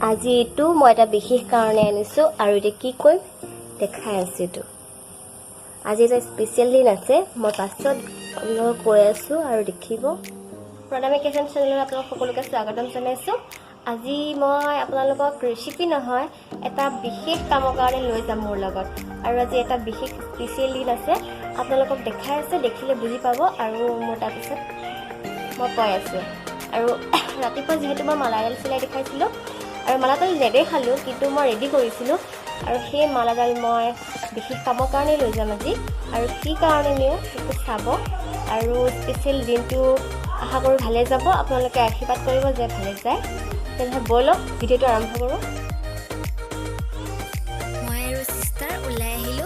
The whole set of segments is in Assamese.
আজি এইটো মই এটা বিশেষ কাৰণে আনিছো আৰু এটা কি কই দেখাই আছো এইটো আজি এটা স্পেশাল দিন আছে মই পাছত আপোনাক কৈ আছো আৰু দেখিব প্ৰডামে কিচেন চেনেলত আপোনাক সকলোকে স্বাগতম জনাইছো আজি মই আপোনালোকক ৰেচিপি নহয় এটা বিশেষ কামৰ কাৰণে লৈ যাম মোৰ লগত আৰু আজি এটা বিশেষ স্পেশাল দিন আছে আপোনালোকক দেখাই আছে দেখিলে বুজি পাব আৰু মোৰ তাৰপিছত মই কৈ আছো আৰু ৰাতিপুৱা যেহেতু মই মালাডাল চিলাই দেখাইছিলো আৰু মালাডাল নেদেখালো কিন্তু মই ৰেডি কৰিছিলো আৰু সেই মালাডাল মই বিশেষ কামৰ কাৰণে লৈ যাম আজি আৰু কি কাৰণে নিও সেইটো চাব আৰু স্পেশাল দিনটো আশা কৰো ভালে যাব আপোনালোকে আশীৰ্বাদ কৰিব যে ভালে যায় তেনে বলক ভিডিওটো আৰম্ভ কৰো মই আৰু সিস্টাৰ ওলাই আহিলো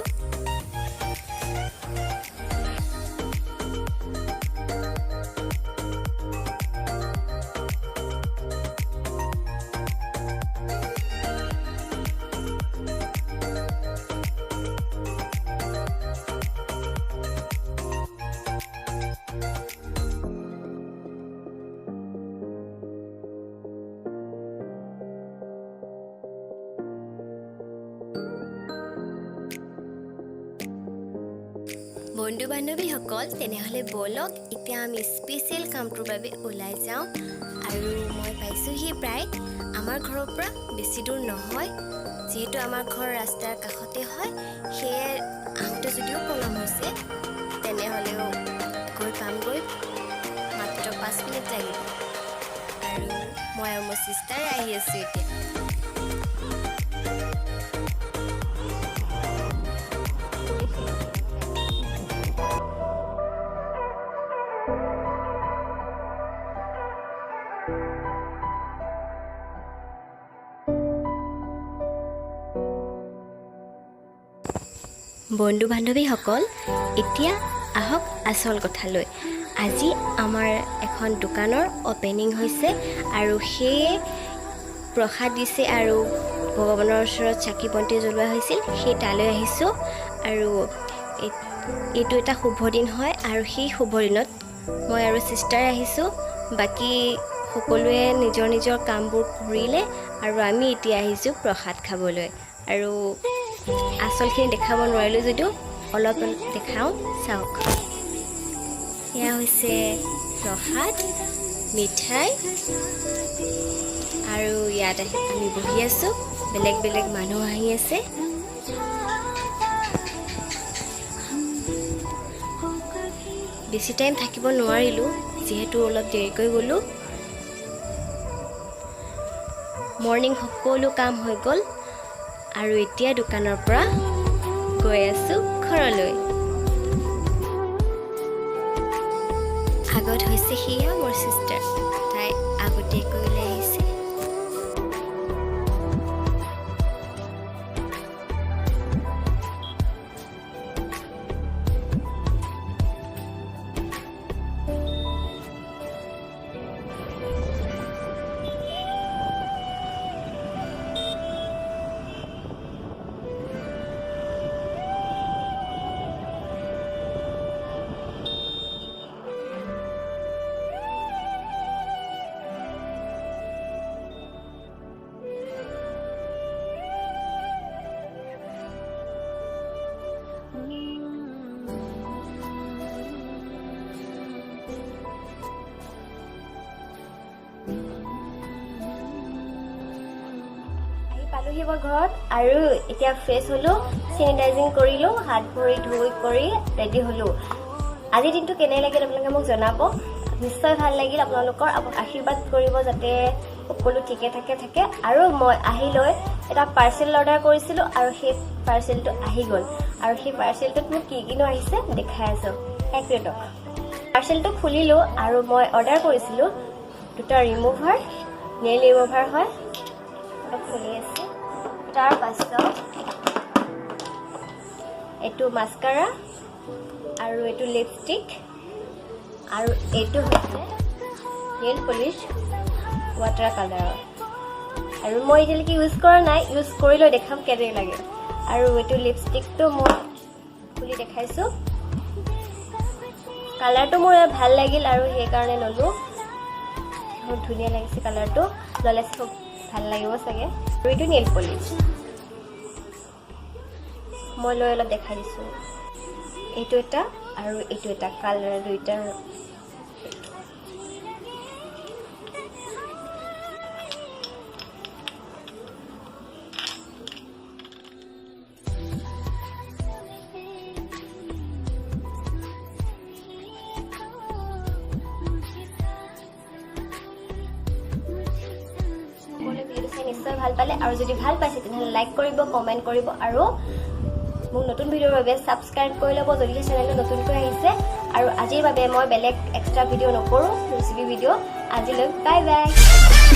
বন্ধু বান্ধৱীসকল তেনেহলে বলক এতিয়া আমি স্পেশাল কামটোৰ বাবে ওলাই যাওঁ আৰু মই পাইছোহি প্ৰায় আমাৰ ঘৰৰ পৰা বেছি দূৰ নহয় যেহেতু আমাৰ ঘৰ ৰাস্তাৰ কাষতে হয় সেয়ে আহোঁতে যদিও পলম হৈছে তেনেহলেও গৈ পামগৈ মাত্ৰ 5 মিনিট লাগিব আৰু মই আৰু মোৰ সিস্টাৰ আহি আছো এতিয়া বন্ধু বান্ধৱীসকল এতিয়া আহক আসল কথালৈ আজি আমাৰ এখন দোকানৰ ওপেনিং হৈছে আৰু সেই প্ৰসাদ দিছে আৰু ভগৱানৰ ওচৰত চাকি বন্তি জ্বলোৱা হৈছিল সেই তালৈ আহিছো আৰু এইটো এটা শুভ দিন হয় আৰু সেই শুভ দিনত মই আৰু সিস্টাৰ আহিছো বাকি সকলোৱে নিজৰ নিজৰ কামবোৰ কৰিলে আৰু আমি এতিয়া আহিছো প্ৰসাদ খাবলৈ আৰু আসলখিনি দেখাব নোৱাৰিলো যদিও অলপ দেখাওঁ চাওক এয়া হৈছে প্ৰসাদ মিঠাই আৰু ইয়াত আমি বহি আছো বেলেগ বেলেগ মানুহ আহি আছে বেছি টাইম থাকিব নোৱাৰিলো যেহেতু অলপ দেৰিকৈ গলো মৰ্নিং সকলো কাম হৈ গ'ল আৰু এতিয়া দোকানৰ পৰা গৈ আছো ঘৰলৈ আগত হৈছে হিয়া মোৰ সিস্টাৰ তাই আগতীয়াকৈ ওলাই আহিছে পালোহি মই ঘৰত আৰু এতিয়া ফ্ৰেছ হলো সেনিটাইজিং কৰিলো হাত ভৰি ধুই কৰি ৰেডি হলো আজি দিনটো কেনে লাগিল আপোনালোকে মোক জনাব নিশ্চয় ভাল লাগিল আপোনালোকৰ আশীৰ্বাদ কৰিব যাতে সকলো ঠিকে থাকে আৰু মই আহি লৈ এটা পাৰ্সেল অৰ্ডাৰ কৰিছিলো আৰু সেই পাৰ্সেলটো আহি গ'ল আৰু সেই পাৰ্সেলটোত মোক কি কিনো আহিছে দেখাই আছো এক মিনিট পাৰ্সেলটো খুলিলো আৰু মই অৰ্ডাৰ কৰিছিলো দুটা ৰিমুভাৰ নেইল ৰিমুভাৰ হয় খুলি আছে তাৰ পাছত এইটো মাস্কাৰা আৰু এইটো লিপষ্টিক আৰু এইটো হৈছে নেইল পলিশ ৱাটাৰ কালাৰ আৰু মই এতিয়ালৈকে ইউজ কৰা নাই ইউজ কৰি লৈ দেখাম কেনে লাগে আৰু এইটো লিপষ্টিকটো মই খুলি দেখাইছো কালাৰটো মোৰ ভাল লাগিল আৰু সেই কাৰণে ললো বহুত ধুনীয়া লাগিছে কালাৰটো ললে ভাল লাগিব চাগে আৰু এইটো নেইল পলিশ মই লৈ অলপ দেখাই দিছোঁ এইটো এটা আৰু এইটো এটা কালাৰ দুইটা নিশ্চয় ভাল পালে আৰু যদি ভাল পাইছে তেতিয়াহ'লে লাইক কৰিব কমেণ্ট কৰিব আৰু মোক নতুন ভিডিঅ'ৰ বাবে ছাবস্ক্ৰাইব কৰি ল'ব যদিহে চেনেলটো নতুনকৈ আহিছে আৰু আজিৰ বাবে মই বেলেগ এক্সট্ৰা ভিডিঅ' নকৰোঁ ৰেচিপি ভিডিঅ' আজিলৈ বাই বাই